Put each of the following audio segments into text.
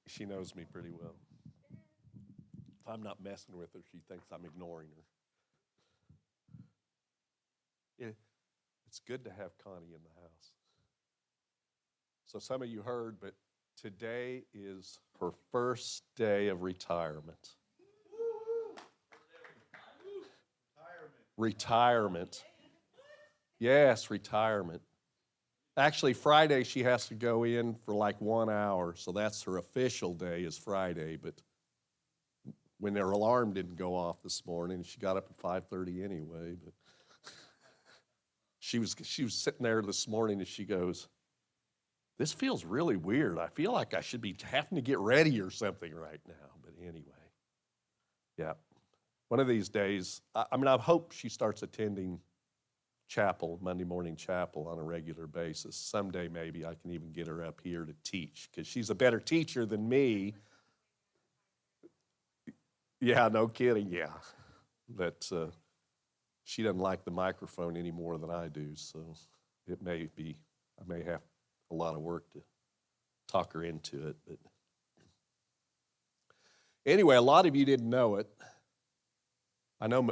She knows me pretty well. If I'm not messing with her, she thinks I'm ignoring her. Yeah, it's good to have Connie in the house. So some of you heard, but today is her first day of retirement. Retirement. Yes, retirement. Actually, Friday she has to go in for like 1 hour, so that's her official day is Friday. But when her alarm didn't go off this morning, she got up at 5:30 anyway. But she was sitting there this morning and she goes, "This feels really weird. I feel like I should be having to get ready or something right now." But anyway, yeah. One of these days, I hope she starts attending chapel, Monday morning chapel on a regular basis. Someday maybe I can even get her up here to teach because she's a better teacher than me. Yeah, no kidding, yeah. But she doesn't like the microphone any more than I do, so I may have a lot of work to talk her into it. But anyway, a lot of you didn't know it. I know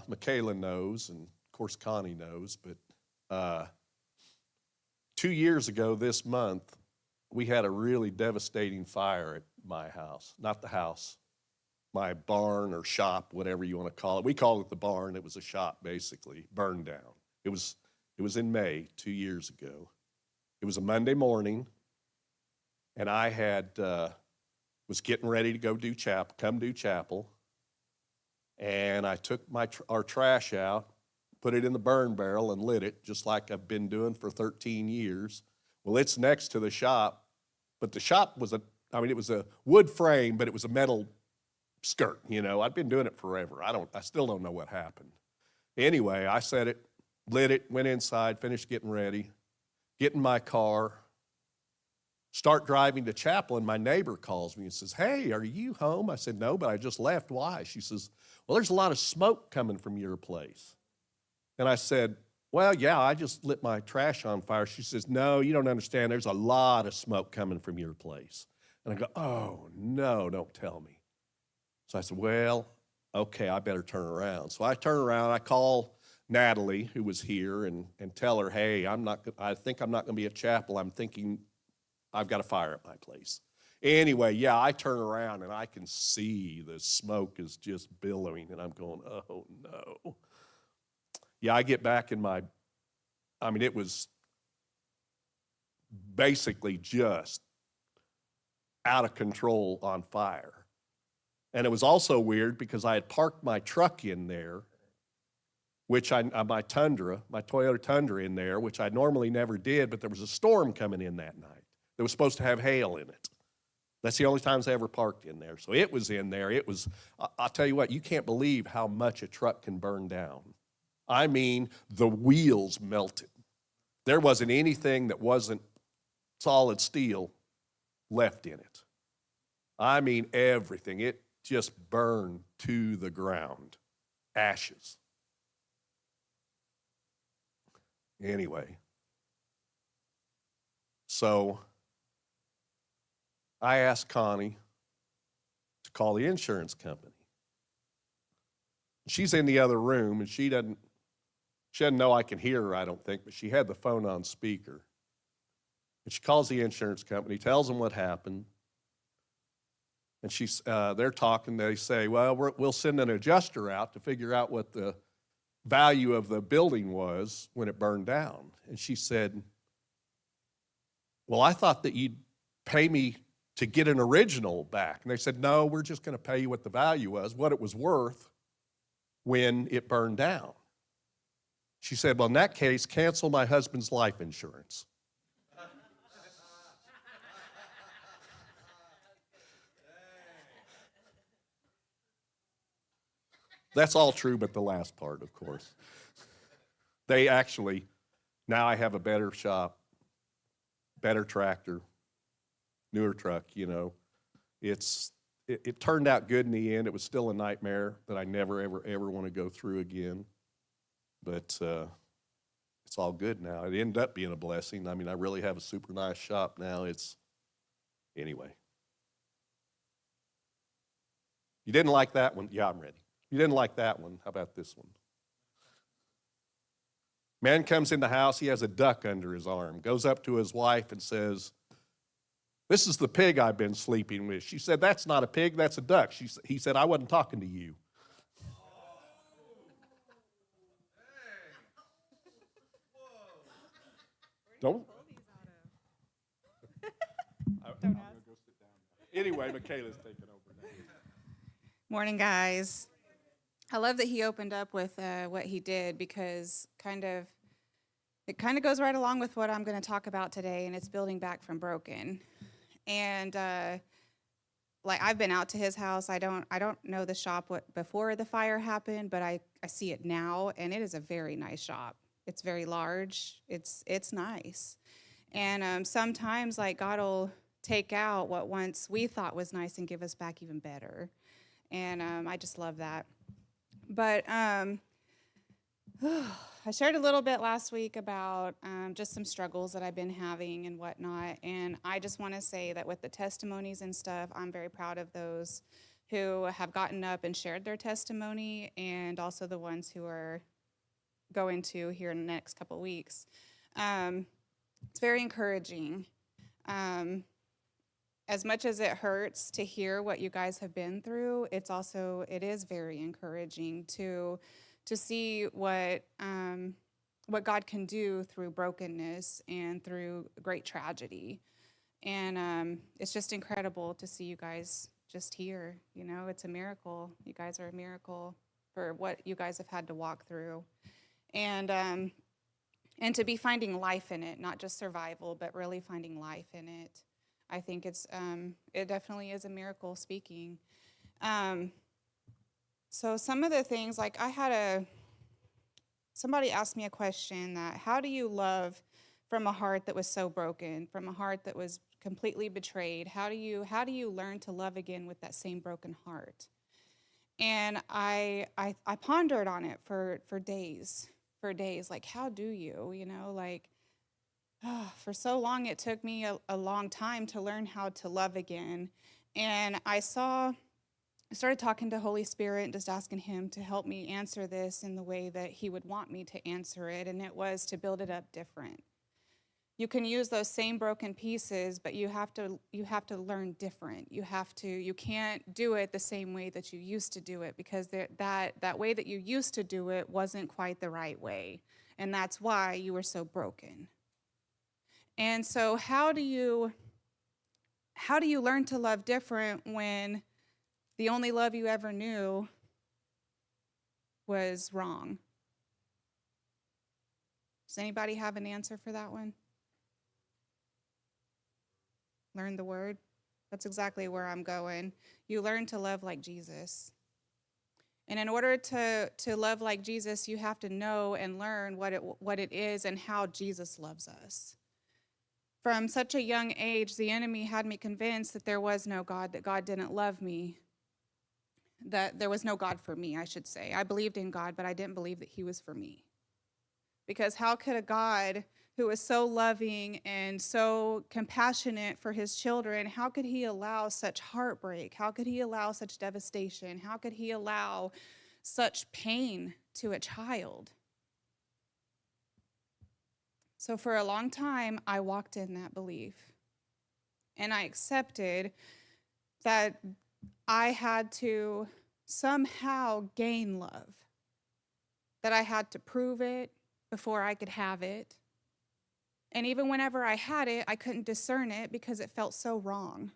Michaela knows, and of course Connie knows, but 2 years ago this month, we had a really devastating fire at my house. Not the house, my barn or shop, whatever you want to call it. We called it the barn. It was a shop, basically, burned down. It was in May 2 years ago. It was a Monday morning, and I was getting ready to come do chapel, and I took our trash out, put it in the burn barrel, and lit it, just like I've been doing for 13 years. Well, it's next to the shop, but the shop was it was a wood frame, but it was a metal skirt. I'd been doing it forever. I still don't know what happened. Anyway, I set it, lit it, went inside, finished getting ready, get in my car, start driving to chapel, and my neighbor calls me and says, "Hey, are you home?" I said, "No, but I just left." "Why?" She says, "Well, there's a lot of smoke coming from your place." And I said, "Well, yeah, I just lit my trash on fire." She says, "No, you don't understand. There's a lot of smoke coming from your place." And I go, "Oh, no, don't tell me." So I said, "Well, okay, I better turn around." So I turn around, I call Natalie, who was here, and tell her, "Hey, I think I'm not going to be at chapel. I'm thinking I've got a fire at my place." Anyway, yeah, I turn around and I can see the smoke is just billowing, and I'm going, "Oh, no." Yeah, I get back it was basically just out of control on fire. And it was also weird because I had parked my truck in there, my Toyota Tundra in there, which I normally never did, but there was a storm coming in that night that was supposed to have hail in it. That's the only times I ever parked in there. So it was in there. I'll tell you what, you can't believe how much a truck can burn down. I mean, the wheels melted. There wasn't anything that wasn't solid steel left in it. I mean, everything. It just burned to the ground. Ashes. Anyway, so I asked Connie to call the insurance company. She's in the other room, and she doesn't know I can hear her, I don't think, but she had the phone on speaker. And she calls the insurance company, tells them what happened, and they're talking. They say, "Well, we'll send an adjuster out to figure out what the value of the building was when it burned down." And she said, "Well, I thought that you'd pay me to get an original back." And they said, "No, we're just going to pay you what the value was, what it was worth when it burned down." She said, "Well, in that case, cancel my husband's life insurance." That's all true, but the last part, of course. Now I have a better shop, better tractor, newer truck, It turned out good in the end. It was still a nightmare that I never, ever, ever want to go through again. But it's all good now. It ended up being a blessing. I really have a super nice shop now. Anyway. You didn't like that one? Yeah, I'm ready. You didn't like that one? How about this one? Man comes in the house, he has a duck under his arm, goes up to his wife and says, "This is the pig I've been sleeping with." She said, "That's not a pig, that's a duck." He said, "I wasn't talking to you." Don't. I'm gonna go sit down. Anyway, Michaela's taking over now. Morning, guys. I love that he opened up with what he did because it kind of goes right along with what I'm going to talk about today, and it's building back from broken. And like I've been out to his house. I don't know the shop before the fire happened, but I see it now, and it is a very nice shop. It's very large. It's nice, and sometimes like God will take out what once we thought was nice and give us back even better. And I just love that. But I shared a little bit last week about just some struggles that I've been having and whatnot. And I just want to say that with the testimonies and stuff, I'm very proud of those who have gotten up and shared their testimony, and also the ones who are going to here in the next couple of weeks. It's very encouraging. As much as it hurts to hear what you guys have been through, it is very encouraging to see what God can do through brokenness and through great tragedy. And it's just incredible to see you guys just here. You know, it's a miracle. You guys are a miracle for what you guys have had to walk through. And to be finding life in it, not just survival, but really finding life in it. I think it definitely is a miracle speaking. So some of the things, like somebody asked me a question that, how do you love from a heart that was so broken, from a heart that was completely betrayed? How do you learn to love again with that same broken heart? And I pondered on it for days, like, how do you, like, for so long, it took me a long time to learn how to love again. And I started talking to Holy Spirit and just asking him to help me answer this in the way that he would want me to answer it. And it was to build it up different. You can use those same broken pieces, but you have to learn different. You can't do it the same way that you used to do it, because that way that you used to do it wasn't quite the right way. And that's why you were so broken. And so how do you learn to love different when the only love you ever knew was wrong? Does anybody have an answer for that one? Learn the word? That's exactly where I'm going. You learn to love like Jesus. And in order to love like Jesus, you have to know and learn what it is and how Jesus loves us. From such a young age, the enemy had me convinced that there was no God, that God didn't love me, that there was no God for me, I should say. I believed in God, but I didn't believe that he was for me. Because how could a God who is so loving and so compassionate for his children, how could he allow such heartbreak? How could he allow such devastation? How could he allow such pain to a child? So for a long time, I walked in that belief. And I accepted that I had to somehow gain love, that I had to prove it before I could have it. And even whenever I had it, I couldn't discern it because it felt so wrong.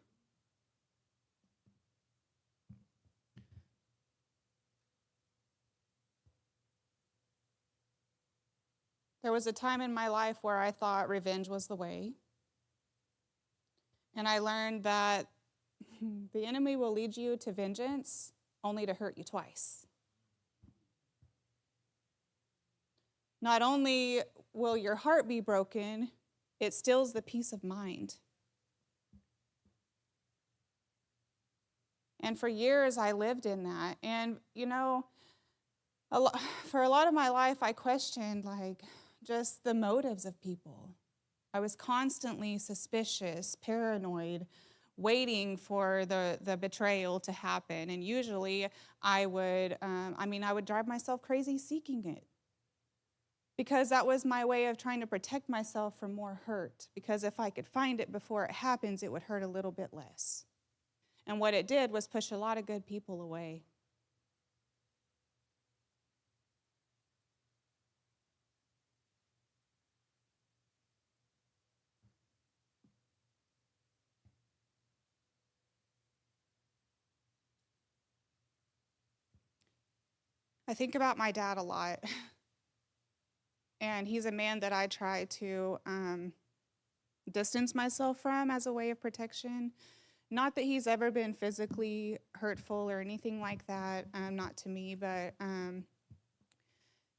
There was a time in my life where I thought revenge was the way. And I learned that the enemy will lead you to vengeance only to hurt you twice. Not only will your heart be broken, it steals the peace of mind. And for years, I lived in that. And, for a lot of my life, I questioned, just the motives of people. I was constantly suspicious, paranoid, waiting for the betrayal to happen. And usually I would, I would drive myself crazy seeking it, because that was my way of trying to protect myself from more hurt. Because if I could find it before it happens, it would hurt a little bit less. And what it did was push a lot of good people away. I think about my dad a lot, and he's a man that I try to distance myself from as a way of protection. Not that he's ever been physically hurtful or anything like that, not to me, but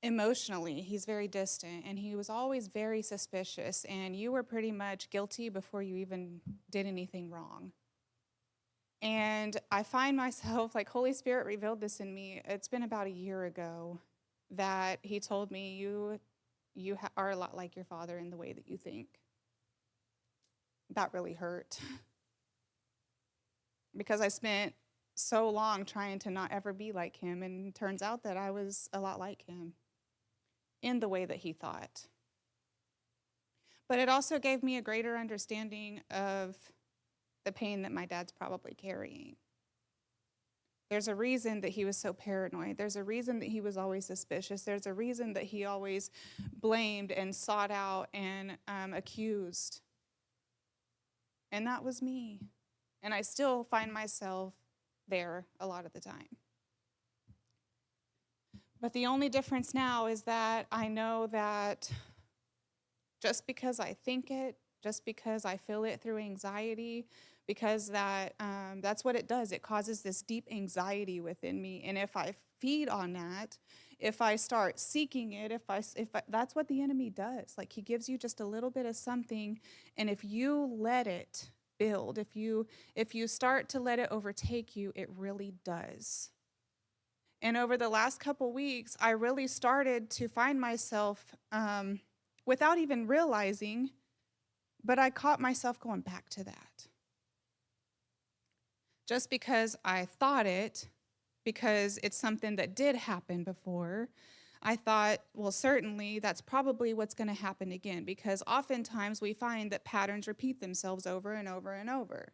emotionally, he's very distant, and he was always very suspicious, and you were pretty much guilty before you even did anything wrong. And I find myself, like, Holy Spirit revealed this in me. It's been about a year ago that he told me, you are a lot like your father in the way that you think. That really hurt. Because I spent so long trying to not ever be like him, and it turns out that I was a lot like him in the way that he thought. But it also gave me a greater understanding of the pain that my dad's probably carrying. There's a reason that he was so paranoid. There's a reason that he was always suspicious. There's a reason that he always blamed and sought out and accused. And that was me. And I still find myself there a lot of the time. But the only difference now is that I know that just because I think it, just because I feel it through anxiety, because that's what it does. It causes this deep anxiety within me. And if I feed on that, if I start seeking it, that's what the enemy does. Like, he gives you just a little bit of something, and if you let it build, if you start to let it overtake you, it really does. And over the last couple weeks, I really started to find myself, without even realizing, but I caught myself going back to that. Just because I thought it, because it's something that did happen before, I thought, well, certainly that's probably what's going to happen again, because oftentimes we find that patterns repeat themselves over and over and over.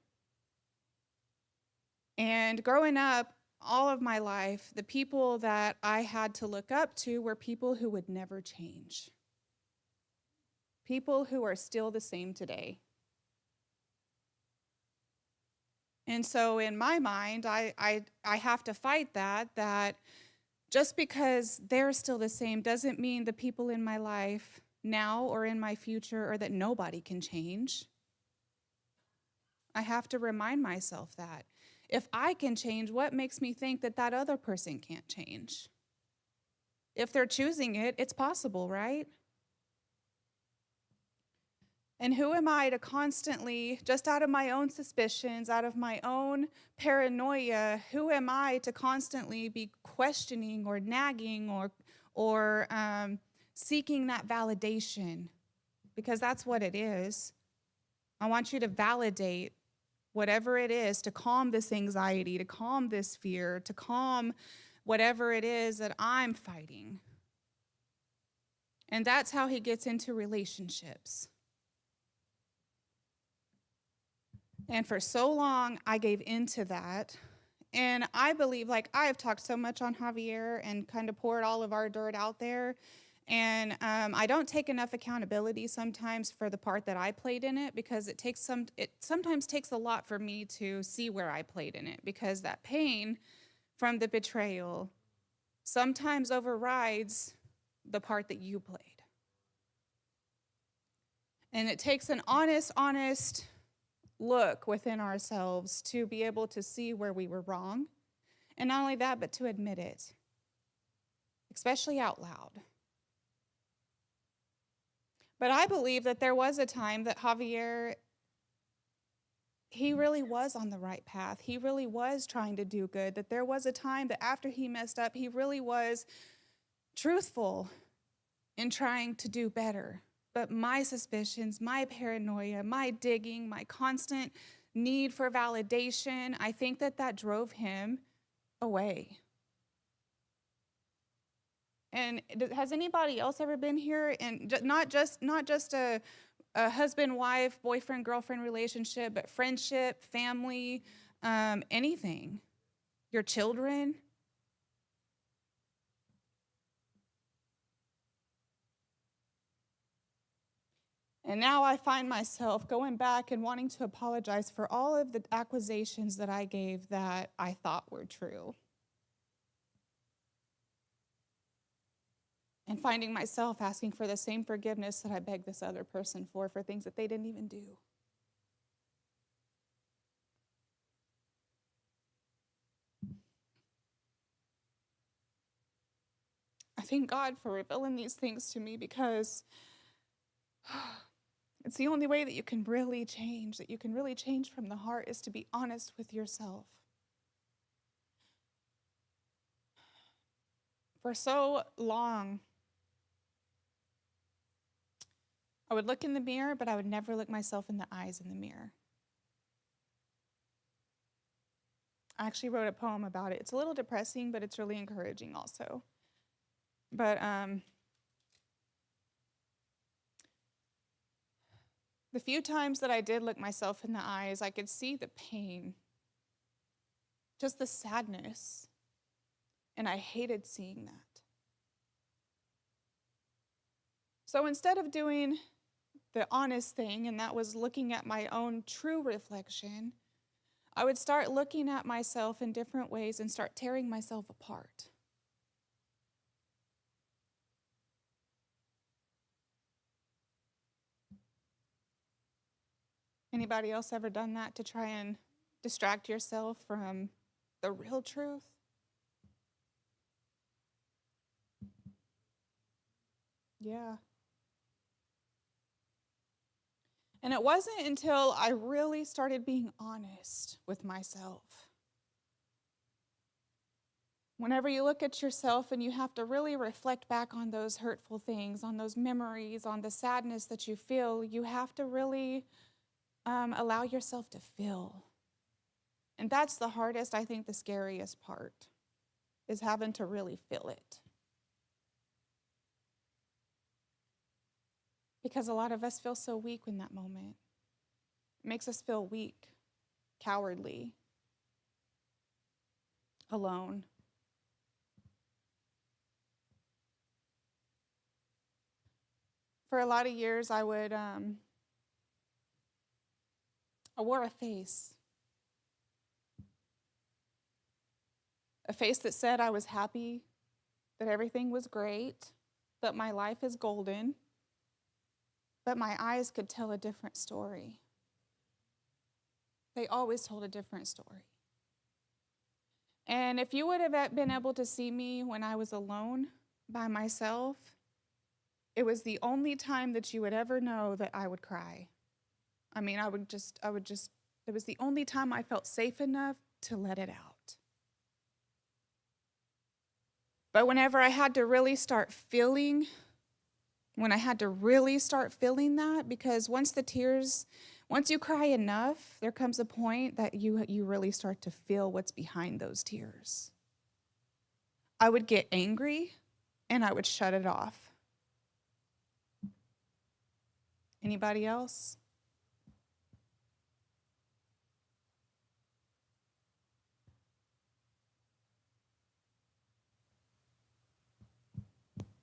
And growing up, all of my life, the people that I had to look up to were people who would never change. People who are still the same today. And so in my mind, I have to fight that just because they're still the same doesn't mean the people in my life now or in my future, or that nobody can change. I have to remind myself that. If I can change, what makes me think that that other person can't change? If they're choosing it, it's possible, right? And who am I to constantly, just out of my own suspicions, out of my own paranoia, who am I to constantly be questioning or nagging or seeking that validation? Because that's what it is. I want you to validate whatever it is to calm this anxiety, to calm this fear, to calm whatever it is that I'm fighting. And that's how he gets into relationships. And for so long, I gave into that. And I believe, like, I have talked so much on Javier and kind of poured all of our dirt out there. And I don't take enough accountability sometimes for the part that I played in it, because it sometimes takes a lot for me to see where I played in it, because that pain from the betrayal sometimes overrides the part that you played. And it takes an honest look within ourselves to be able to see where we were wrong. And not only that, but to admit it, especially out loud. But I believe that there was a time that Javier, he really was on the right path. He really was trying to do good. That there was a time that after he messed up, he really was truthful in trying to do better. But my suspicions, my paranoia, my digging, my constant need for validation, I think that drove him away. And has anybody else ever been here? And not just a husband, wife, boyfriend, girlfriend relationship, but friendship, family, anything. Your children. And now I find myself going back and wanting to apologize for all of the accusations that I gave that I thought were true. And finding myself asking for the same forgiveness that I begged this other person for things that they didn't even do. I thank God for revealing these things to me, because it's the only way that you can really change, from the heart, is to be honest with yourself. For so long, I would look in the mirror, but I would never look myself in the eyes in the mirror. I actually wrote a poem about it. It's a little depressing, but it's really encouraging also. But the few times that I did look myself in the eyes, I could see the pain, just the sadness, and I hated seeing that. So instead of doing the honest thing, and that was looking at my own true reflection, I would start looking at myself in different ways and start tearing myself apart. Anybody else ever done that to try and distract yourself from the real truth? Yeah. And it wasn't until I really started being honest with myself. Whenever you look at yourself and you have to really reflect back on those hurtful things, on those memories, on the sadness that you feel, you have to really allow yourself to feel. And that's the hardest, I think the scariest part, is having to really feel it. Because a lot of us feel so weak in that moment. It makes us feel weak, cowardly, alone. For a lot of years, I wore a face. A face that said I was happy, that everything was great, that my life is golden, but my eyes could tell a different story. They always told a different story. And if you would have been able to see me when I was alone by myself, it was the only time that you would ever know that I would cry. I mean, it was the only time I felt safe enough to let it out. But whenever I had to really start feeling that, because once you cry enough, there comes a point that you really start to feel what's behind those tears. I would get angry and I would shut it off. Anybody else?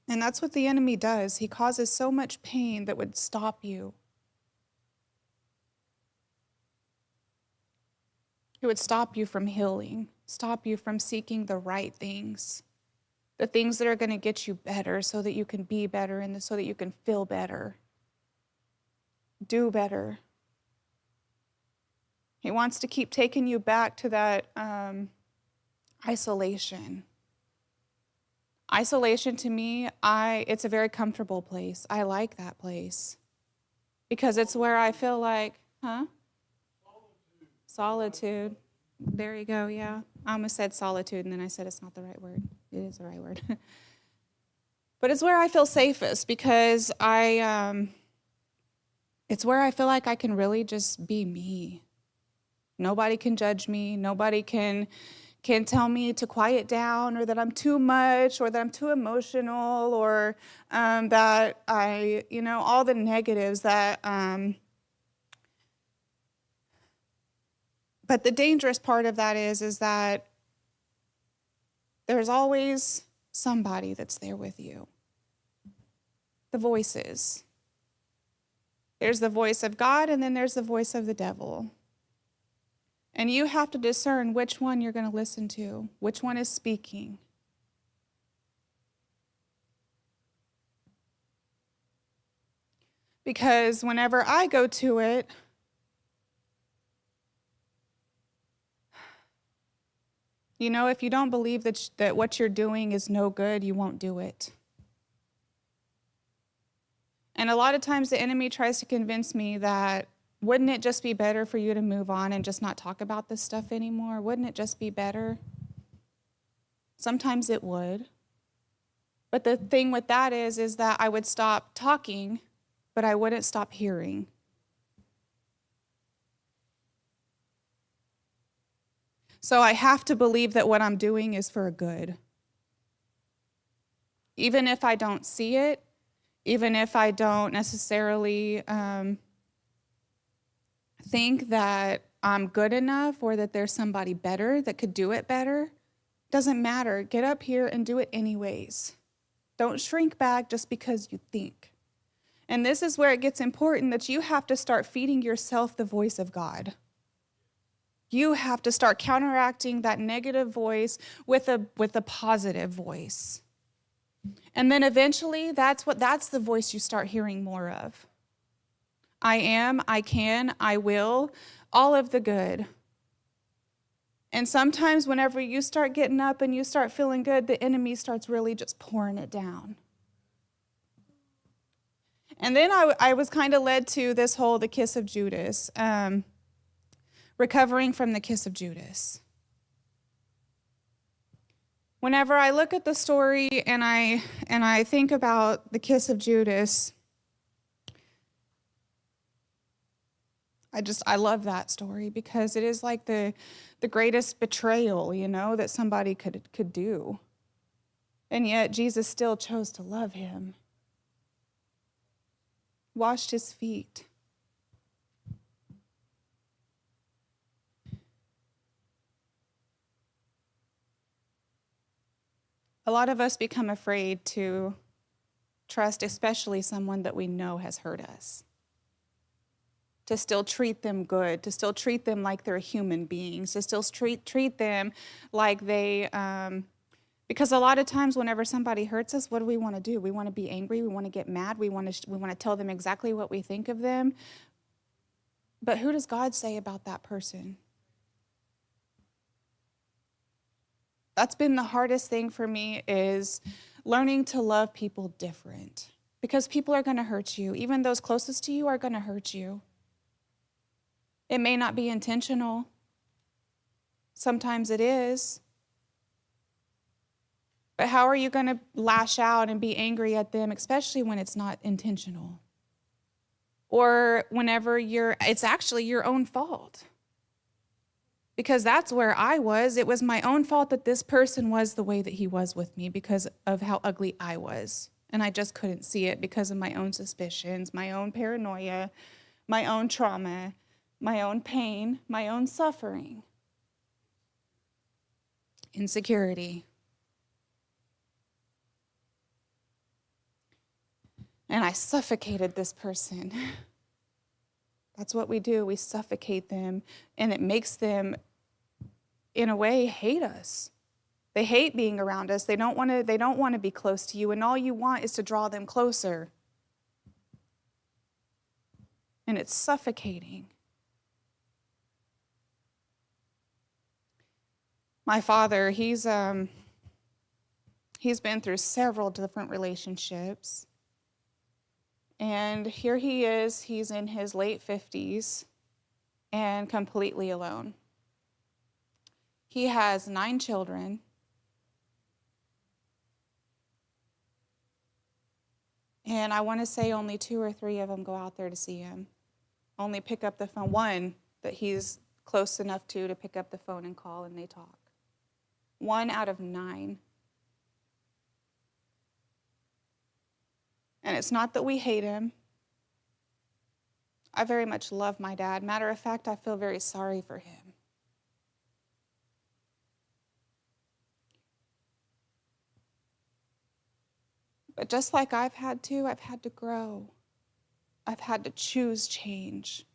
And that's what the enemy does. He causes so much pain that would stop you. It would stop you from healing, stop you from seeking the right things, the things that are going to get you better so that you can be better and so that you can feel better, do better. He wants to keep taking you back to that isolation. Isolation to me, it's a very comfortable place. I like that place because it's where I feel like, Solitude. There you go, yeah. I almost said solitude and then I said it's not the right word. It is the right word. But it's where I feel safest because it's where I feel like I can really just be me. Nobody can judge me. Nobody can tell me to quiet down, or that I'm too much, or that I'm too emotional, or that I, all the negatives that. But the dangerous part of that is that there's always somebody that's there with you. The voices. There's the voice of God, and then there's the voice of the devil. And you have to discern which one you're going to listen to, which one is speaking. Because whenever I go to it, if you don't believe that what you're doing is no good, you won't do it. And a lot of times the enemy tries to convince me that, wouldn't it just be better for you to move on and just not talk about this stuff anymore? Wouldn't it just be better? Sometimes it would. But the thing with that is that I would stop talking, but I wouldn't stop hearing. So I have to believe that what I'm doing is for a good. Even if I don't see it, even if I don't necessarily think that I'm good enough, or that there's somebody better that could do it better, doesn't matter. Get up here and do it anyways. Don't shrink back just because you think. And this is where it gets important, that you have to start feeding yourself the voice of God. You have to start counteracting that negative voice with a positive voice. And then eventually that's the voice you start hearing more of. I am, I can, I will, all of the good. And sometimes whenever you start getting up and you start feeling good, the enemy starts really just pouring it down. And then I was kind of led to this whole, the kiss of Judas, recovering from the kiss of Judas. Whenever I look at the story and I think about the kiss of Judas, I love that story, because it is like the greatest betrayal, that somebody could do. And yet Jesus still chose to love him. Washed his feet. A lot of us become afraid to trust, especially someone that we know has hurt us. To still treat them good, to still treat them like they're human beings, to still treat them like they, because a lot of times whenever somebody hurts us, what do we want to do? We want to be angry, we want to get mad, we want to tell them exactly what we think of them. But who does God say about that person? That's been the hardest thing for me, is learning to love people different. Because people are going to hurt you. Even those closest to you are going to hurt you. It may not be intentional. Sometimes it is. But how are you going to lash out and be angry at them, especially when it's not intentional? Or whenever it's actually your own fault. Because that's where I was. It was my own fault that this person was the way that he was with me, because of how ugly I was. And I just couldn't see it because of my own suspicions, my own paranoia, my own trauma, my own pain, my own suffering, insecurity. And I suffocated this person. That's what we do. We suffocate them, and it makes them, in a way, hate us. They hate being around us. They don't want to be close to you, and all you want is to draw them closer. And it's suffocating. My father, he's been through several different relationships. And here he is, he's in his late 50s and completely alone. He has 9 children. And I want to say only 2 or 3 of them go out there to see him. Only pick up the phone. One that he's close enough to pick up the phone and call, and they talk. 1 out of 9. And it's not that we hate him. I very much love my dad. Matter of fact, I feel very sorry for him. But just like I've had to grow. I've had to choose change.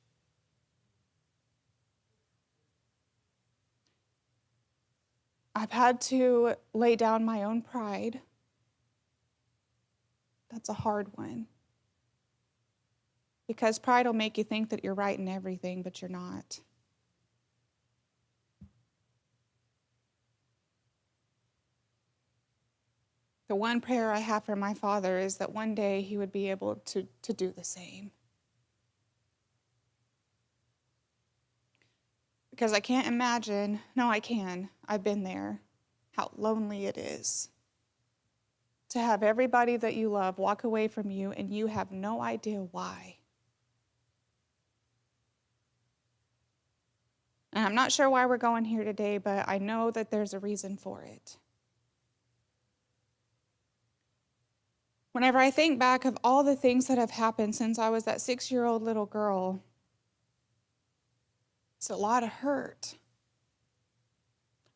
I've had to lay down my own pride. That's a hard one. Because pride will make you think that you're right in everything, but you're not. The one prayer I have for my father is that one day he would be able to do the same. Because I can't imagine, no, I can, I've been there, how lonely it is to have everybody that you love walk away from you and you have no idea why. And I'm not sure why we're going here today, but I know that there's a reason for it. Whenever I think back of all the things that have happened since I was that 6-year-old little girl, it's a lot of hurt.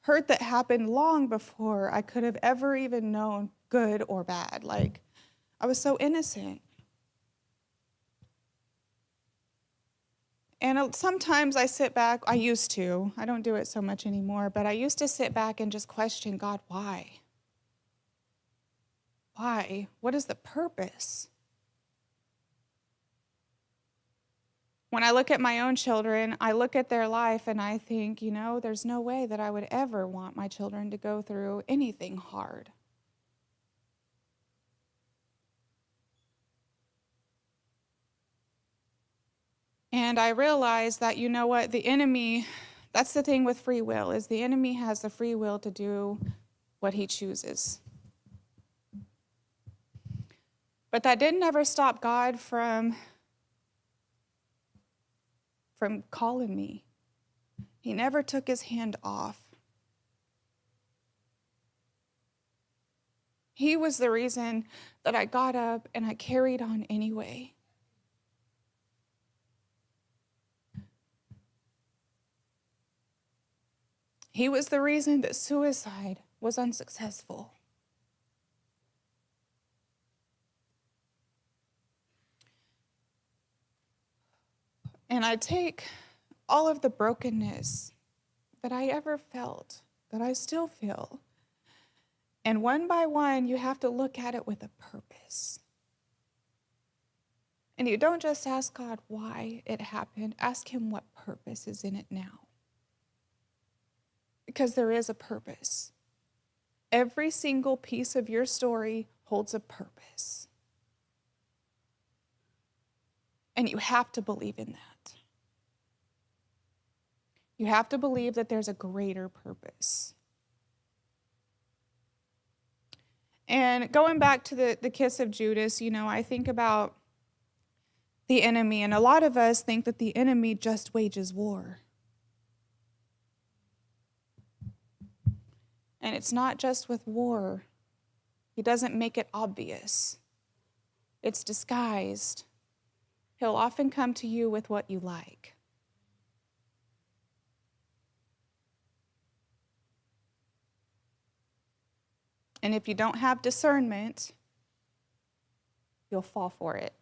Hurt that happened long before I could have ever even known good or bad. Like, I was so innocent. And sometimes I sit back, I used to, I don't do it so much anymore, but I used to sit back and just question, God, why? Why? What is the purpose? When I look at my own children, I look at their life and I think, there's no way that I would ever want my children to go through anything hard. And I realize that, the enemy, that's the thing with free will, is the enemy has the free will to do what he chooses. But that didn't ever stop God from calling me. He never took his hand off. He was the reason that I got up and I carried on anyway. He was the reason that suicide was unsuccessful. And I take all of the brokenness that I ever felt, that I still feel, and one by one, you have to look at it with a purpose. And you don't just ask God why it happened, ask him what purpose is in it now. Because there is a purpose. Every single piece of your story holds a purpose. And you have to believe in that. You have to believe that there's a greater purpose. And going back to the kiss of Judas, I think about the enemy, and a lot of us think that the enemy just wages war. And it's not just with war. He doesn't make it obvious. It's disguised. He'll often come to you with what you like. And if you don't have discernment, you'll fall for it.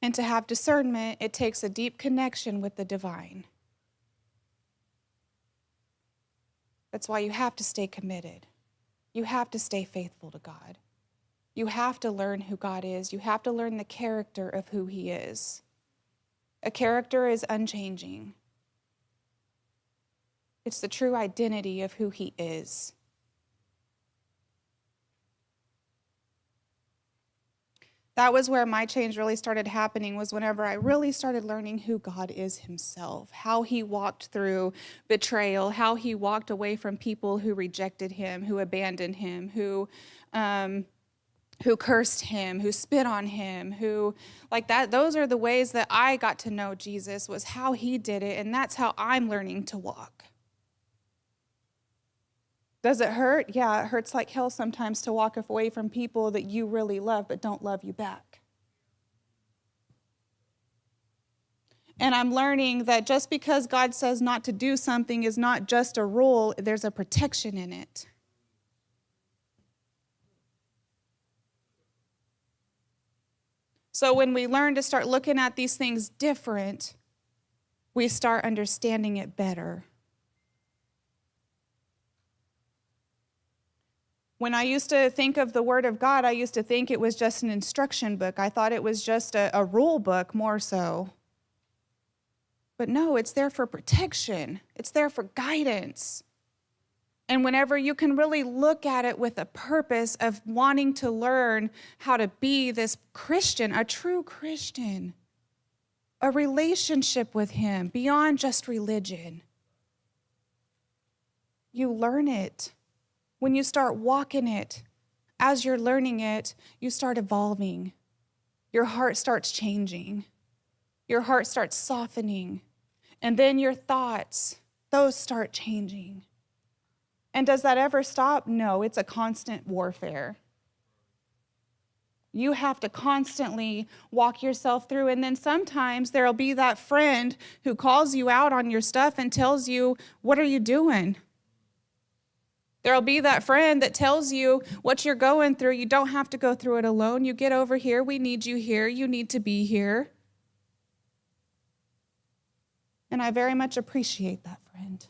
And to have discernment, it takes a deep connection with the divine. That's why you have to stay committed. You have to stay faithful to God. You have to learn who God is. You have to learn the character of who he is. A character is unchanging. It's the true identity of who he is. That was where my change really started happening, was whenever I really started learning who God is himself, how he walked through betrayal, how he walked away from people who rejected him, who abandoned him, who who cursed him, who spit on him, who like that. Those are the ways that I got to know Jesus, was how he did it, and that's how I'm learning to walk. Does it hurt? Yeah, it hurts like hell sometimes to walk away from people that you really love but don't love you back. And I'm learning that just because God says not to do something is not just a rule, there's a protection in it. So when we learn to start looking at these things different, we start understanding it better. When I used to think of the Word of God, I used to think it was just an instruction book. I thought it was just a rule book more so. But no, it's there for protection. It's there for guidance. And whenever you can really look at it with a purpose of wanting to learn how to be this Christian, a true Christian, a relationship with him beyond just religion, you learn it. When you start walking it, as you're learning it, you start evolving. Your heart starts changing. Your heart starts softening. And then your thoughts, those start changing. And does that ever stop? No, it's a constant warfare. You have to constantly walk yourself through. And then sometimes there'll be that friend who calls you out on your stuff and tells you, what are you doing? There'll be that friend that tells you what you're going through. You don't have to go through it alone. You get over here. We need you here. You need to be here. And I very much appreciate that friend.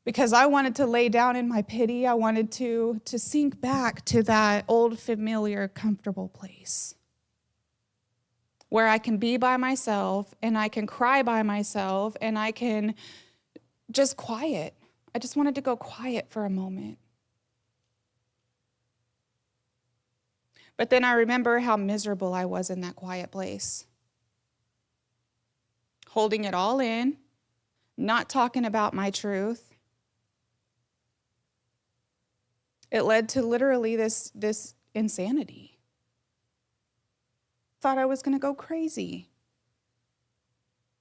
Because I wanted to lay down in my pity. I wanted to sink back to that old, familiar, comfortable place where I can be by myself and I can cry by myself and I can just quiet. I just wanted to go quiet for a moment. But then I remember how miserable I was in that quiet place. Holding it all in, not talking about my truth. It led to literally this insanity. Thought I was going to go crazy.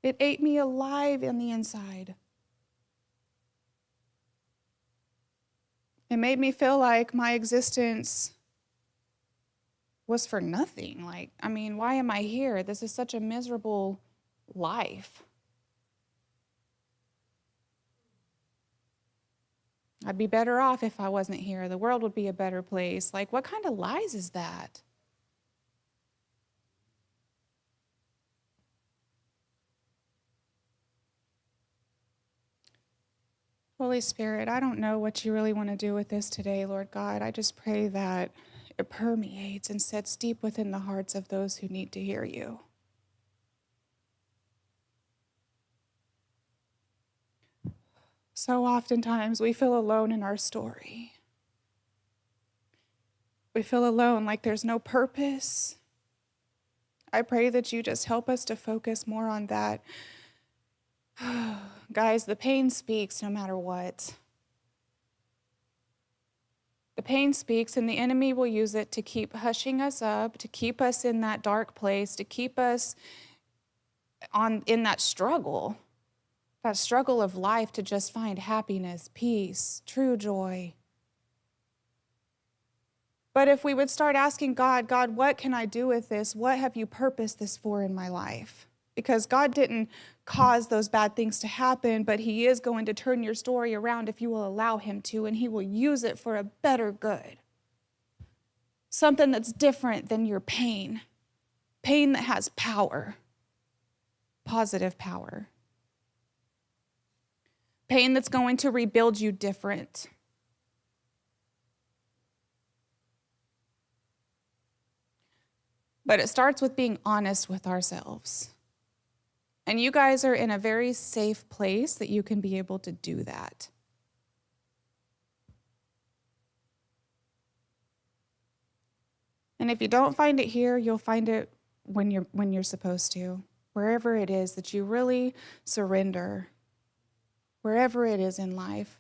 It ate me alive on the inside. It made me feel like my existence was for nothing. Like, I mean, why am I here? This is such a miserable life. I'd be better off if I wasn't here. The world would be a better place. Like, what kind of lies is that? Holy Spirit, I don't know what you really want to do with this today, Lord God. I just pray that it permeates and sets deep within the hearts of those who need to hear you. So oftentimes we feel alone in our story. We feel alone, like there's no purpose. I pray that you just help us to focus more on that. Guys, the pain speaks no matter what. The pain speaks, and the enemy will use it to keep hushing us up, to keep us in that dark place, to keep us in that struggle of life to just find happiness, peace, true joy. But if we would start asking God, what can I do with this? What have you purposed this for in my life? Because God didn't cause those bad things to happen, but he is going to turn your story around if you will allow him to, and he will use it for a better good. Something that's different than your pain. Pain that has power. Positive power. Pain that's going to rebuild you different. But it starts with being honest with ourselves. And you guys are in a very safe place that you can be able to do that. And if you don't find it here, you'll find it when you're supposed to. Wherever it is that you really surrender. Wherever it is in life.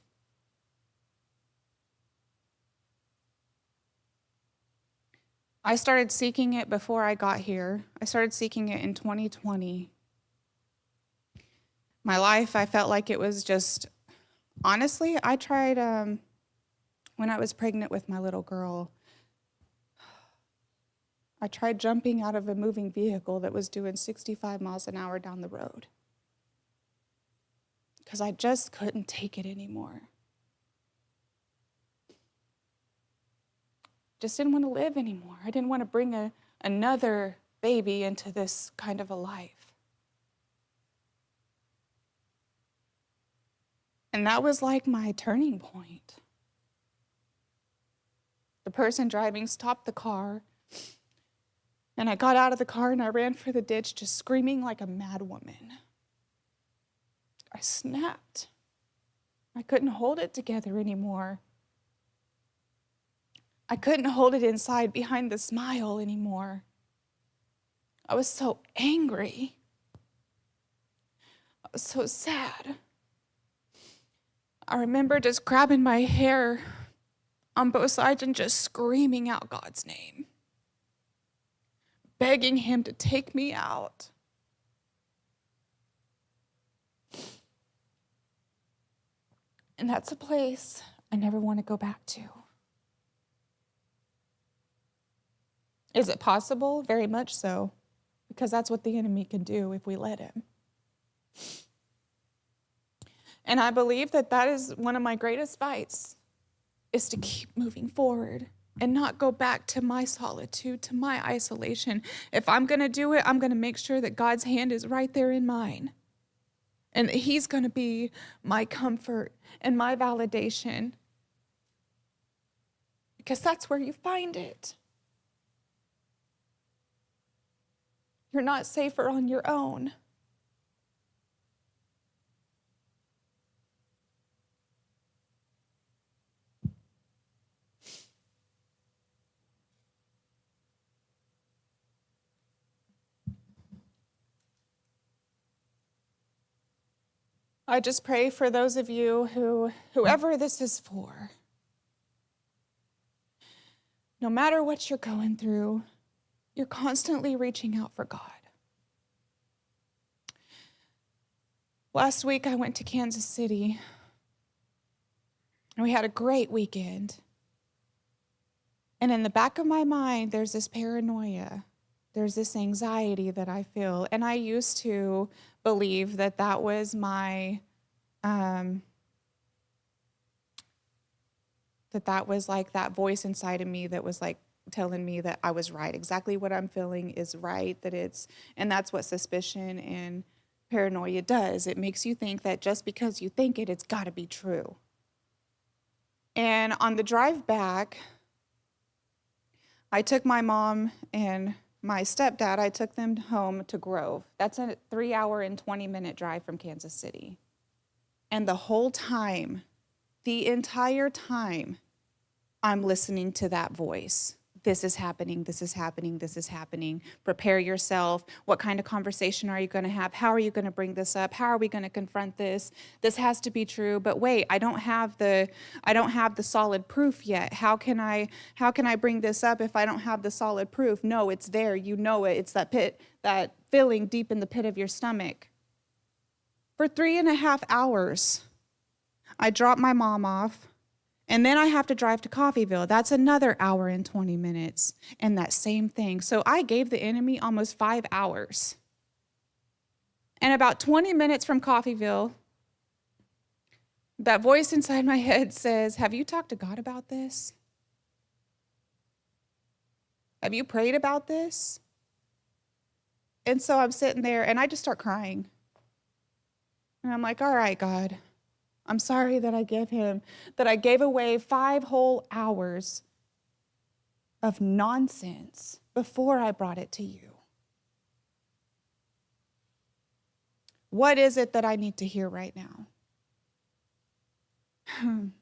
I started seeking it before I got here. I started seeking it in 2020. My life, I felt like it was just, honestly, I tried when I was pregnant with my little girl. I tried jumping out of a moving vehicle that was doing 65 miles an hour down the road because I just couldn't take it anymore. Just didn't want to live anymore. I didn't want to bring another baby into this kind of a life. And that was like my turning point. The person driving stopped the car, and I got out of the car and I ran for the ditch just screaming like a mad woman. I snapped. I couldn't hold it together anymore. I couldn't hold it inside behind the smile anymore. I was so angry. I was so sad. I remember just grabbing my hair on both sides and just screaming out God's name, begging him to take me out. And that's a place I never want to go back to. Is it possible? Very much so, because that's what the enemy can do if we let him. And I believe that that is one of my greatest fights, is to keep moving forward and not go back to my solitude, to my isolation. If I'm going to do it, I'm going to make sure that God's hand is right there in mine, and that he's going to be my comfort and my validation, because that's where you find it. You're not safer on your own. I just pray for those of you whoever this is for, no matter what you're going through, you're constantly reaching out for God. Last week I went to Kansas City, and we had a great weekend. And in the back of my mind, there's this paranoia. There's this anxiety that I feel. And I used to believe that that was my, that was like that voice inside of me that was like telling me that I was right. Exactly what I'm feeling is right, and that's what suspicion and paranoia does. It makes you think that just because you think it, it's got to be true. And on the drive back, I took my mom and my stepdad, I took them home to Grove. That's a 3-hour and 20-minute drive from Kansas City. And the whole time, the entire time, I'm listening to that voice. This is happening, this is happening, this is happening. Prepare yourself. What kind of conversation are you going to have? How are you going to bring this up? How are we going to confront this? This has to be true. But wait, I don't have the solid proof yet. How can I bring this up if I don't have the solid proof? No, it's there. You know it. It's that feeling deep in the pit of your stomach. For 3.5 hours, I dropped my mom off. And then I have to drive to Coffeyville. That's another 1 hour and 20 minutes. And that same thing. So I gave the enemy almost 5 hours. And about 20 minutes from Coffeyville, that voice inside my head says, have you talked to God about this? Have you prayed about this? And so I'm sitting there and I just start crying. And I'm like, all right, God. I'm sorry that I gave away 5 whole hours of nonsense before I brought it to you. What is it that I need to hear right now? And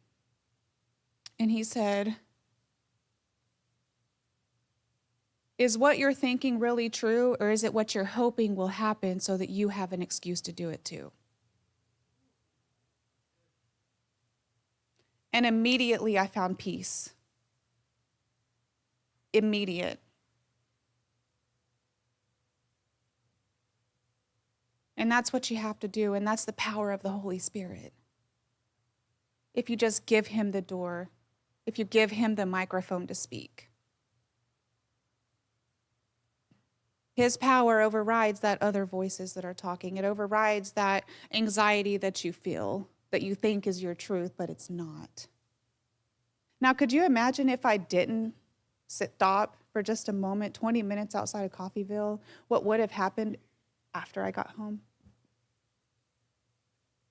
he said, is what you're thinking really true, or is it what you're hoping will happen so that you have an excuse to do it too? And immediately I found peace. Immediate. And that's what you have to do, and that's the power of the Holy Spirit. If you just give him the door, if you give him the microphone to speak. His power overrides that other voices that are talking. It overrides that anxiety that you feel, that you think is your truth, but it's not. Now, could you imagine if I didn't stop for just a moment, 20 minutes outside of Coffeyville, what would have happened after I got home?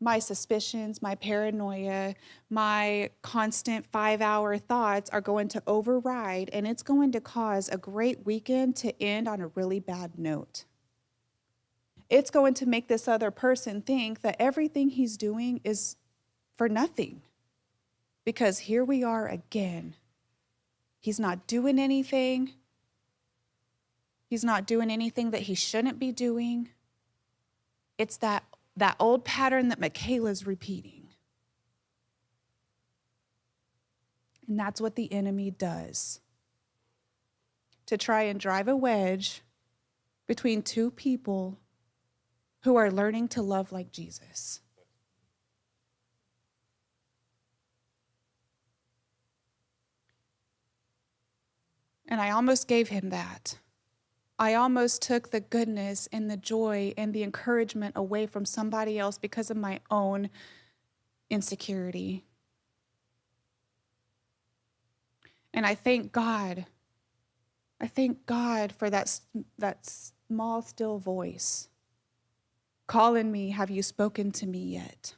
My suspicions, my paranoia, my constant 5-hour thoughts are going to override, and it's going to cause a great weekend to end on a really bad note. It's going to make this other person think that everything he's doing is for nothing. Because here we are again. He's not doing anything. He's not doing anything that he shouldn't be doing. It's that old pattern that Michaela's repeating. And that's what the enemy does. To try and drive a wedge between two people who are learning to love like Jesus. And I almost gave him that. I almost took the goodness and the joy and the encouragement away from somebody else because of my own insecurity. And I thank God. I thank God for that small, still voice calling me, have you spoken to me yet?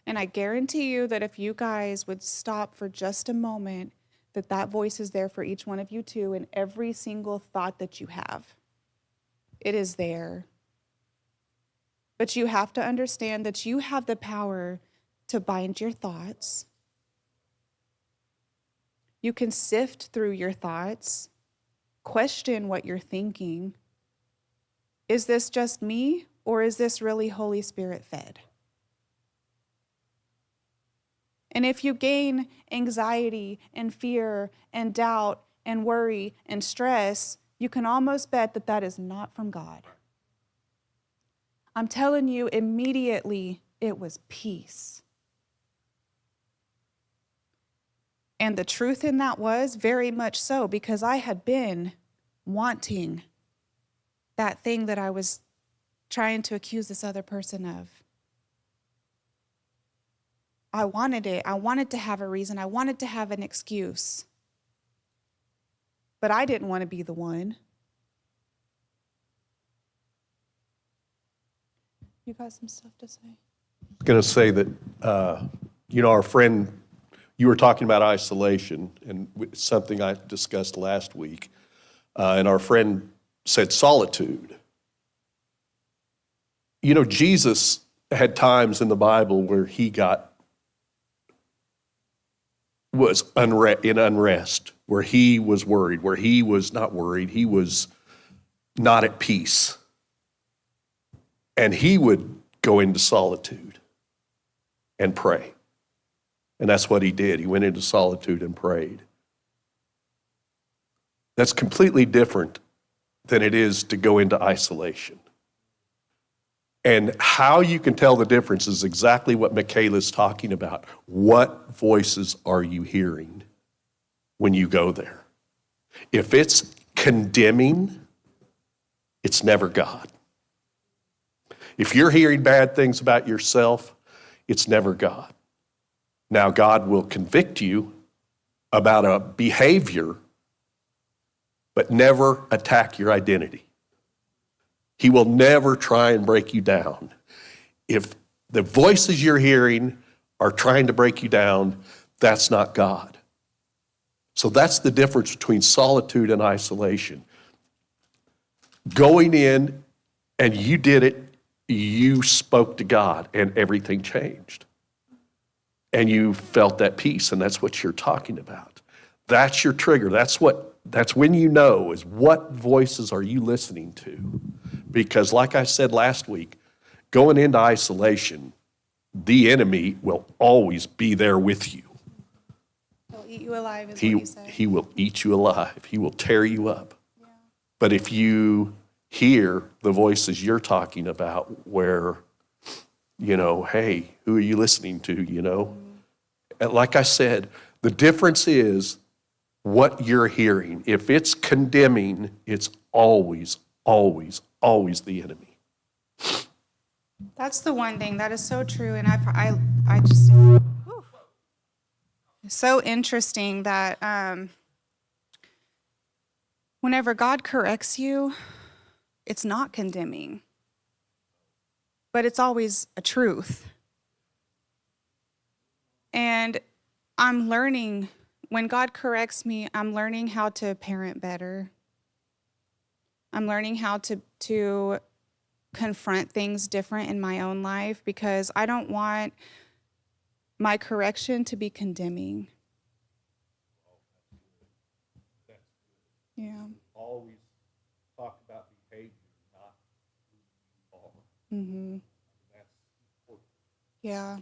And I guarantee you that if you guys would stop for just a moment, that voice is there for each one of you too, in every single thought that you have. It is there. But you have to understand that you have the power to bind your thoughts. You can sift through your thoughts, question what you're thinking. Is this just me, or is this really Holy Spirit fed? And if you gain anxiety and fear and doubt and worry and stress, you can almost bet that that is not from God. I'm telling you, immediately it was peace. And the truth in that was very much so, because I had been wanting that thing that I was trying to accuse this other person of. I wanted it. I wanted to have a reason. I wanted to have an excuse. But I didn't want to be the one. You got some stuff to say? I was going to say that, our friend, you were talking about isolation, and it's something I discussed last week. And our friend said solitude. Jesus had times in the Bible where he was in unrest, where he was worried, where he was not worried, he was not at peace. And he would go into solitude and pray. And that's what he did. He went into solitude and prayed. That's completely different than it is to go into isolation. And how you can tell the difference is exactly what Michaela's talking about. What voices are you hearing when you go there? If it's condemning, it's never God. If you're hearing bad things about yourself, it's never God. Now, God will convict you about a behavior, but never attack your identity. He will never try and break you down. If the voices you're hearing are trying to break you down, that's not God. So that's the difference between solitude and isolation. Going in and you did it, you spoke to God and everything changed. And you felt that peace, and that's what you're talking about. That's your trigger. That's when you know is what voices are you listening to? Because like I said last week, going into isolation, the enemy will always be there with you. He'll eat you alive, is what you said. He will eat you alive. He will tear you up. Yeah. But if you hear the voices you're talking about where, hey, who are you listening to, And like I said, the difference is what you're hearing. If it's condemning, it's always, always, always the enemy. That's the one thing that is so true, and I just whew. It's so interesting that whenever God corrects you, it's not condemning, but it's always a truth. And I'm learning, when God corrects me, I'm learning how to parent better. I'm learning how to confront things different in my own life, because I don't want my correction to be condemning. Yeah. Always talk about behavior, not who you are. Mm-hmm. That's important. Yeah.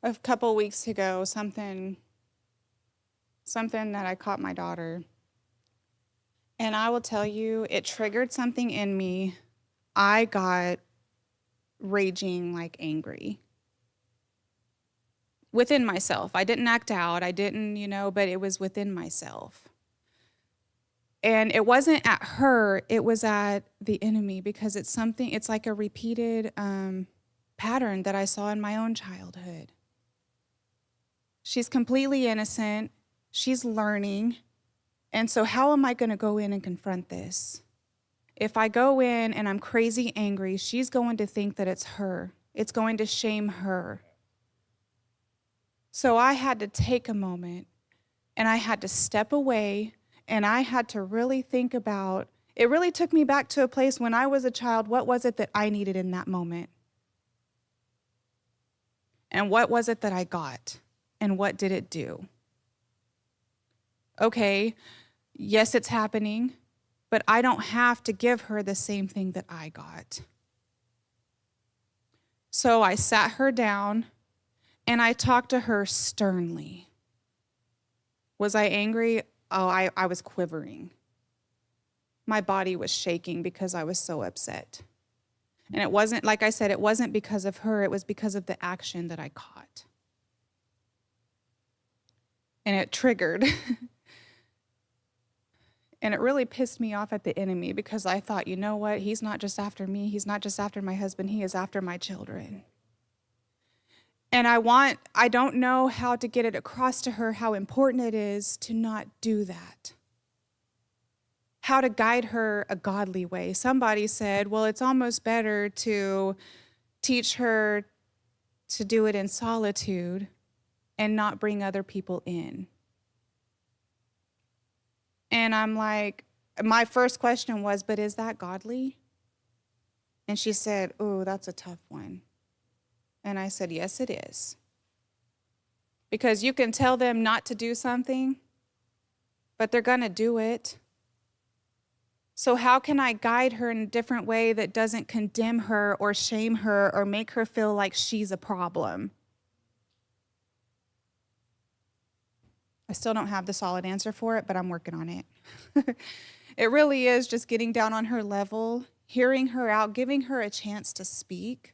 A couple weeks ago, something that I caught my daughter. And I will tell you, it triggered something in me. I got raging, like angry within myself. I didn't act out. I didn't, but it was within myself. And it wasn't at her, it was at the enemy, because it's like a repeated pattern that I saw in my own childhood. She's completely innocent. She's learning. And so how am I going to go in and confront this? If I go in and I'm crazy angry, she's going to think that it's her. It's going to shame her. So I had to take a moment, and I had to step away, and I had to really think about, it really took me back to a place when I was a child. What was it that I needed in that moment? And what was it that I got? And what did it do? Okay, yes, it's happening, but I don't have to give her the same thing that I got. So I sat her down, and I talked to her sternly. Was I angry? Oh, I was quivering. My body was shaking because I was so upset. And it wasn't, like I said, it wasn't because of her. It was because of the action that I caught. And it triggered. And it really pissed me off at the enemy, because I thought, you know what? He's not just after me. He's not just after my husband. He is after my children. And I don't know how to get it across to her how important it is to not do that. How to guide her a godly way. Somebody said, well, it's almost better to teach her to do it in solitude and not bring other people in. And I'm like, my first question was, but is that godly? And she said, oh, that's a tough one. And I said, yes, it is. Because you can tell them not to do something, but they're going to do it. So how can I guide her in a different way that doesn't condemn her or shame her or make her feel like she's a problem? I still don't have the solid answer for it, but I'm working on it. It really is just getting down on her level, hearing her out, giving her a chance to speak,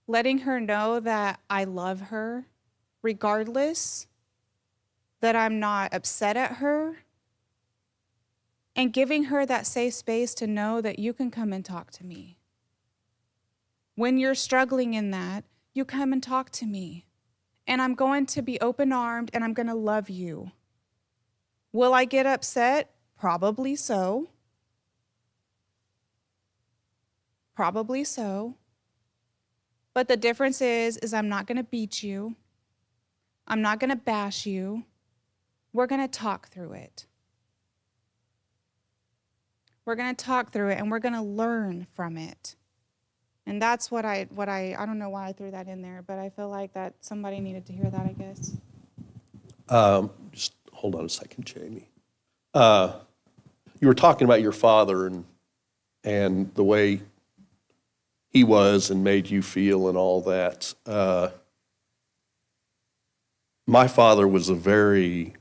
letting her know that I love her regardless, that I'm not upset at her, and giving her that safe space to know that you can come and talk to me. When you're struggling in that, you come and talk to me. And I'm going to be open-armed, and I'm going to love you. Will I get upset? Probably so. Probably so. But the difference is I'm not going to beat you. I'm not going to bash you. We're going to talk through it. We're going to talk through it, and we're going to learn from it. And that's what I don't know why I threw that in there, but I feel like that somebody needed to hear that, I guess. Just hold on a second, Jamie. You were talking about your father and the way he was and made you feel and all that. My father was a very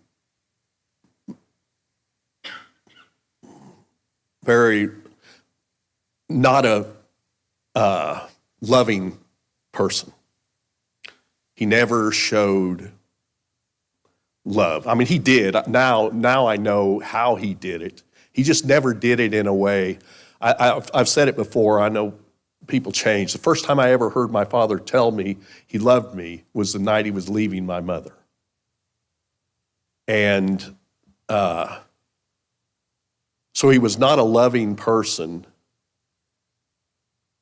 very, not a loving person. He never showed love. I mean, he did. Now I know how he did it. He just never did it in a way. I've said it before. I know people change. The first time I ever heard my father tell me he loved me was the night he was leaving my mother. And so he was not a loving person.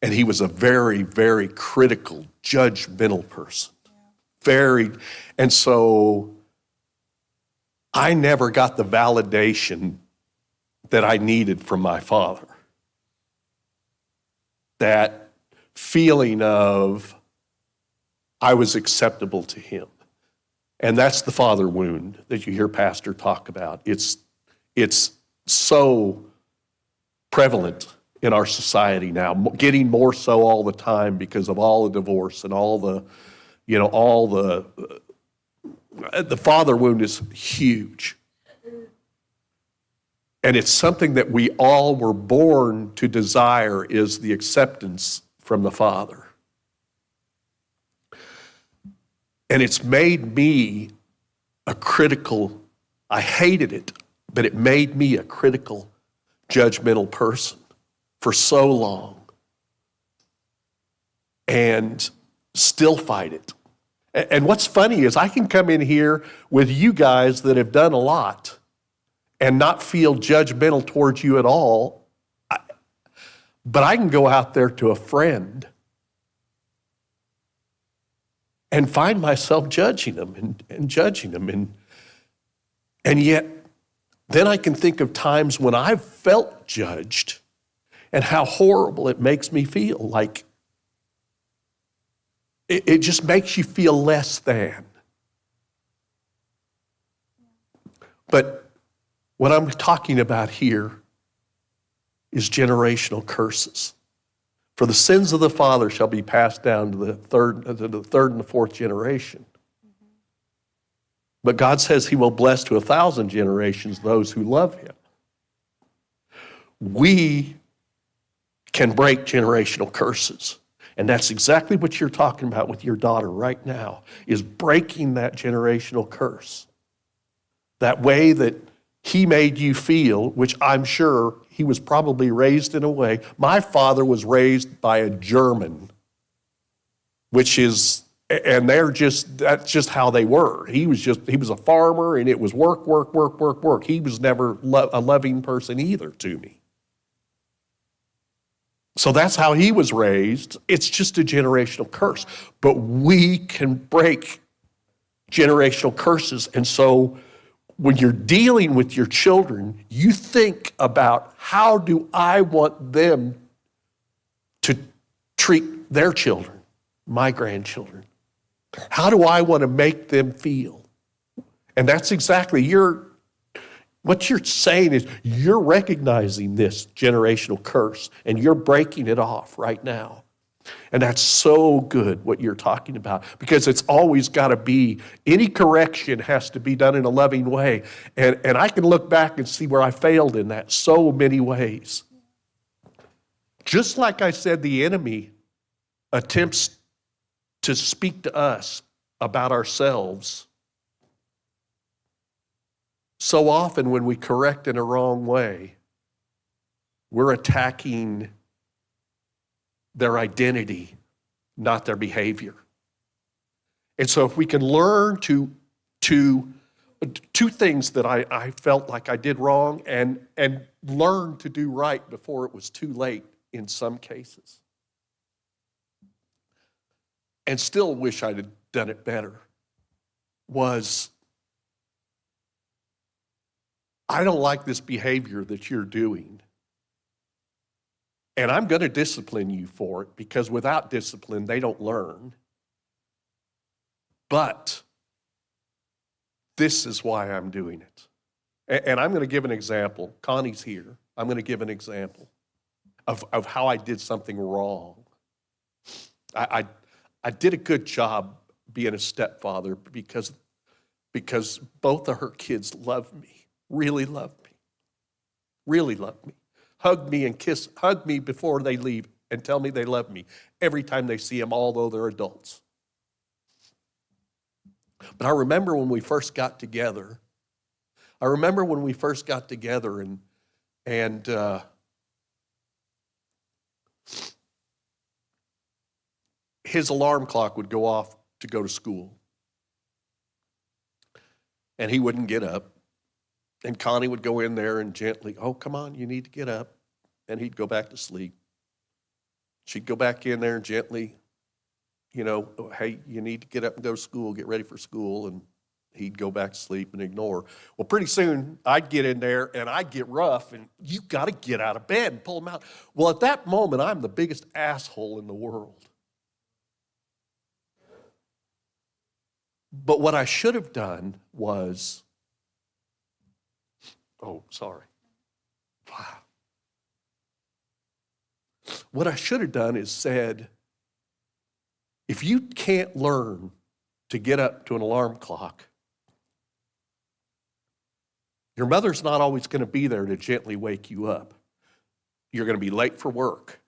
And he was a very, very critical, judgmental person. Very, and so I never got the validation that I needed from my father. That feeling of I was acceptable to him. And that's the father wound that you hear Pastor talk about. It's so prevalent in our society now, getting more so all the time because of all the divorce and all the, the father wound is huge. And it's something that we all were born to desire, is the acceptance from the Father. And it's made me a critical, I hated it, but it made me a critical, judgmental person for so long. And still fight it. And what's funny is I can come in here with you guys that have done a lot and not feel judgmental towards you at all. But I can go out there to a friend and find myself judging them and judging them. And yet, then I can think of times when I've felt judged and how horrible it makes me feel. Like, it just makes you feel less than. But what I'm talking about here is generational curses. For the sins of the father shall be passed down to the third and the fourth generation. But God says he will bless to 1,000 generations those who love him. We can break generational curses. And that's exactly what you're talking about with your daughter right now, is breaking that generational curse. That way that he made you feel, which I'm sure he was probably raised in a way. My father was raised by a German, which is, and that's just how they were. He was a farmer, and it was work, work, work, work, work. He was never a loving person either to me. So that's how he was raised. It's just a generational curse. But we can break generational curses. And so when you're dealing with your children, you think about, how do I want them to treat their children, my grandchildren? How do I want to make them feel? And that's exactly what you're saying is you're recognizing this generational curse and you're breaking it off right now. And that's so good what you're talking about, because it's always got to be, any correction has to be done in a loving way. And I can look back and see where I failed in that so many ways. Just like I said, the enemy attempts to speak to us about ourselves. So often when we correct in a wrong way, we're attacking their identity, not their behavior. And so if we can learn to two things that I felt like I did wrong, and learn to do right before it was too late in some cases. And still wish I'd have done it better, was, I don't like this behavior that you're doing. And I'm going to discipline you for it, because without discipline, they don't learn. But this is why I'm doing it. And I'm going to give an example. Connie's here. I'm going to give an example of how I did something wrong. I did a good job being a stepfather because both of her kids love me. Really loved me. Really loved me. hug me before they leave and tell me they love me every time they see them, although they're adults. But I remember when we first got together. And his alarm clock would go off to go to school. And he wouldn't get up. And Connie would go in there and gently, oh, come on, you need to get up. And he'd go back to sleep. She'd go back in there and gently, hey, you need to get up and go to school, get ready for school. And he'd go back to sleep and ignore. Well, pretty soon I'd get in there and I'd get rough and you got to get out of bed and pull him out. Well, at that moment, I'm the biggest asshole in the world. But what I should have done was, wow. What I should have done is said, if you can't learn to get up to an alarm clock, your mother's not always going to be there to gently wake you up. You're going to be late for work.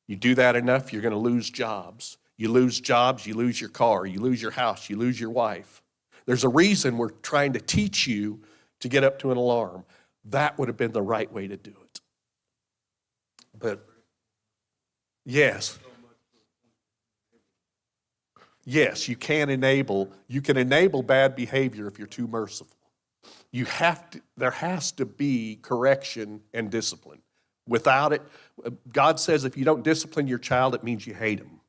You do that enough, you're going to lose jobs. You lose jobs, you lose your car, you lose your house, you lose your wife. There's a reason we're trying to teach you to get up to an alarm. That would have been the right way to do it. But yes, you can enable bad behavior if you're too merciful. There has to be correction and discipline. Without it, God says if you don't discipline your child, it means you hate him.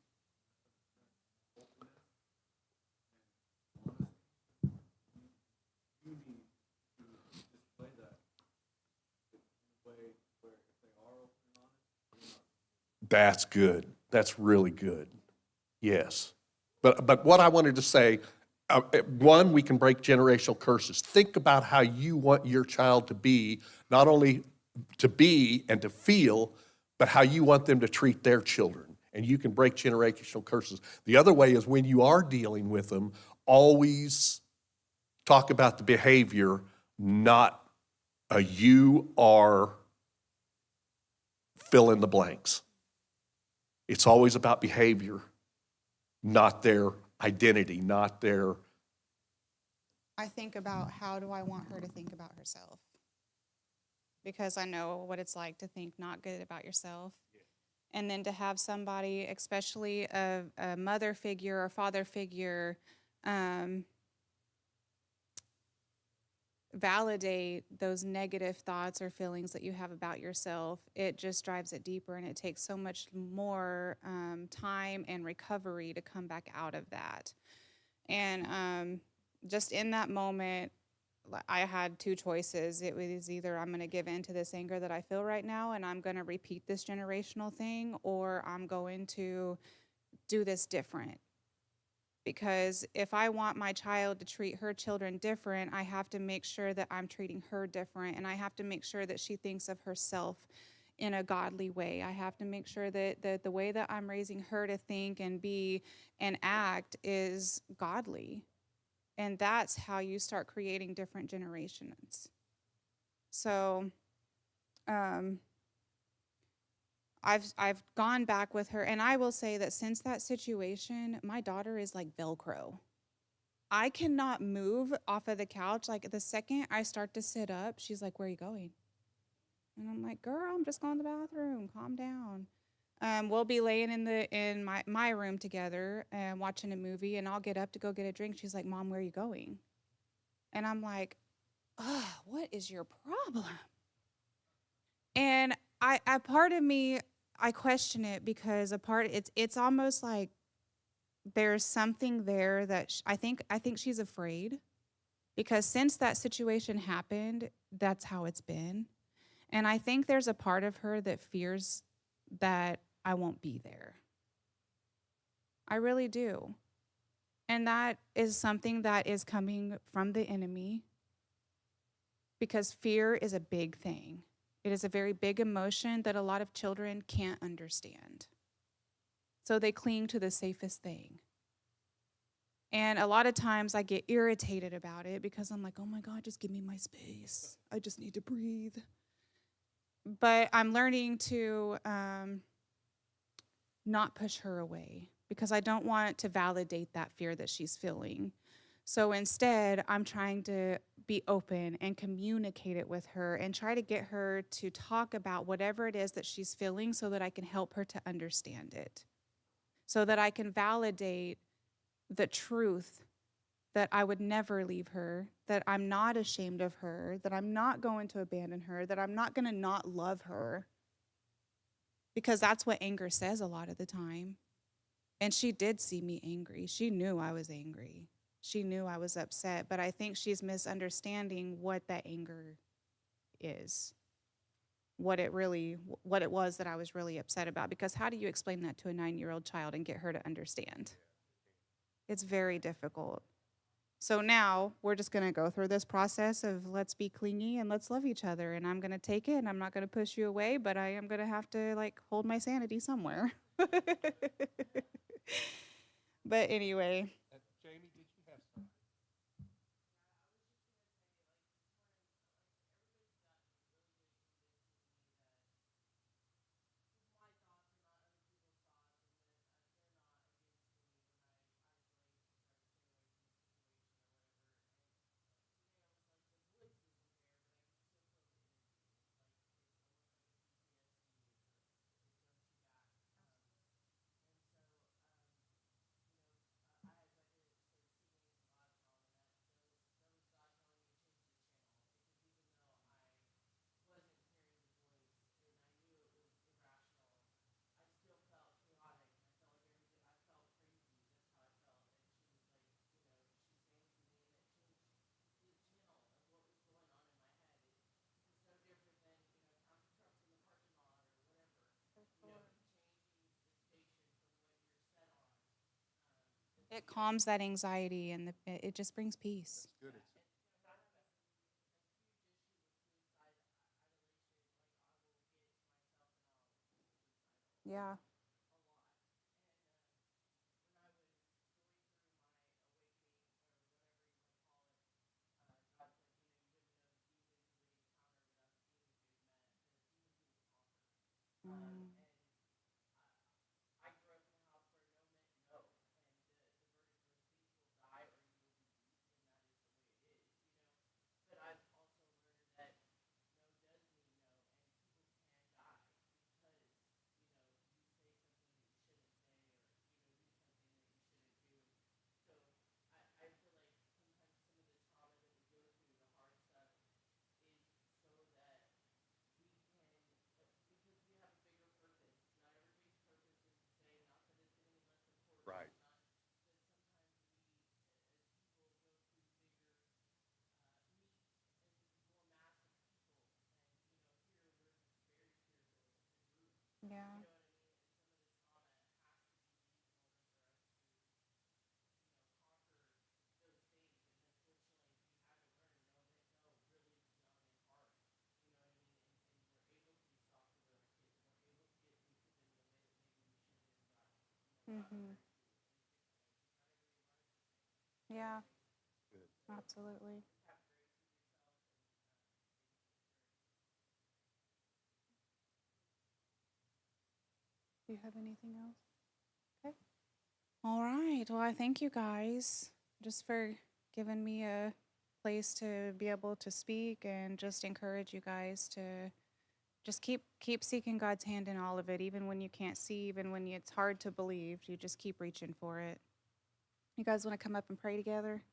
That's good. That's really good. Yes. But what I wanted to say, one, we can break generational curses. Think about how you want your child to be, not only to be and to feel, but how you want them to treat their children. And you can break generational curses. The other way is when you are dealing with them, always talk about the behavior, not you are fill in the blanks. It's always about behavior, not their identity, not their... I think about how do I want her to think about herself? Because I know what it's like to think not good about yourself. And then to have somebody, especially a mother figure or father figure, validate those negative thoughts or feelings that you have about yourself, it just drives it deeper, and it takes so much more time and recovery to come back out of that. And just in that moment, I had two choices. It was either I'm going to give in to this anger that I feel right now and I'm going to repeat this generational thing, or I'm going to do this different. Because if I want my child to treat her children different, I have to make sure that I'm treating her different, and I have to make sure that she thinks of herself in a godly way. I have to make sure that the way that I'm raising her to think and be and act is godly. And that's how you start creating different generations. So I've gone back with her, and I will say that since that situation, my daughter is like Velcro. I cannot move off of the couch. Like the second I start to sit up, she's like, "Where are you going?" And I'm like, "Girl, I'm just going to the bathroom. Calm down." We'll be laying in my room together and watching a movie, and I'll get up to go get a drink. She's like, "Mom, where are you going?" And I'm like, "What is your problem?" And I part of me, I question it, because it's almost like there's something there that I think she's afraid, because since that situation happened, that's how it's been. And I think there's a part of her that fears that I won't be there. I really do. And that is something that is coming from the enemy, because fear is a big thing. It is a very big emotion that a lot of children can't understand. So they cling to the safest thing. And a lot of times I get irritated about it because I'm like, "Oh my God, just give me my space. I just need to breathe." but I'm learning to not push her away because I don't want to validate that fear that she's feeling. So instead, I'm trying to be open and communicate it with her and try to get her to talk about whatever it is that she's feeling so that I can help her to understand it, so that I can validate the truth that I would never leave her, that I'm not ashamed of her, that I'm not going to abandon her, that I'm not going to not love her, because that's what anger says a lot of the time. And she did see me angry. She knew I was angry. She knew I was upset, but I think she's misunderstanding what that anger is, what it was that I was really upset about. Because how do you explain that to a 9-year-old child and get her to understand? It's very difficult. So now we're just going to go through this process of let's be clingy and let's love each other. And I'm going to take it and I'm not going to push you away, but I am going to have to like hold my sanity somewhere. But anyway. Jamie, did you have something? It calms that anxiety and it just brings peace. Good. Yeah. Mm. Right. Yeah. Mm-hmm. Yeah, Good. absolutely. Do you have anything else? Okay. All right. Well, I thank you guys just for giving me a place to be able to speak and just encourage you guys to just keep seeking God's hand in all of it, even when you can't see, even when it's hard to believe. You just keep reaching for it. You guys want to come up and pray together?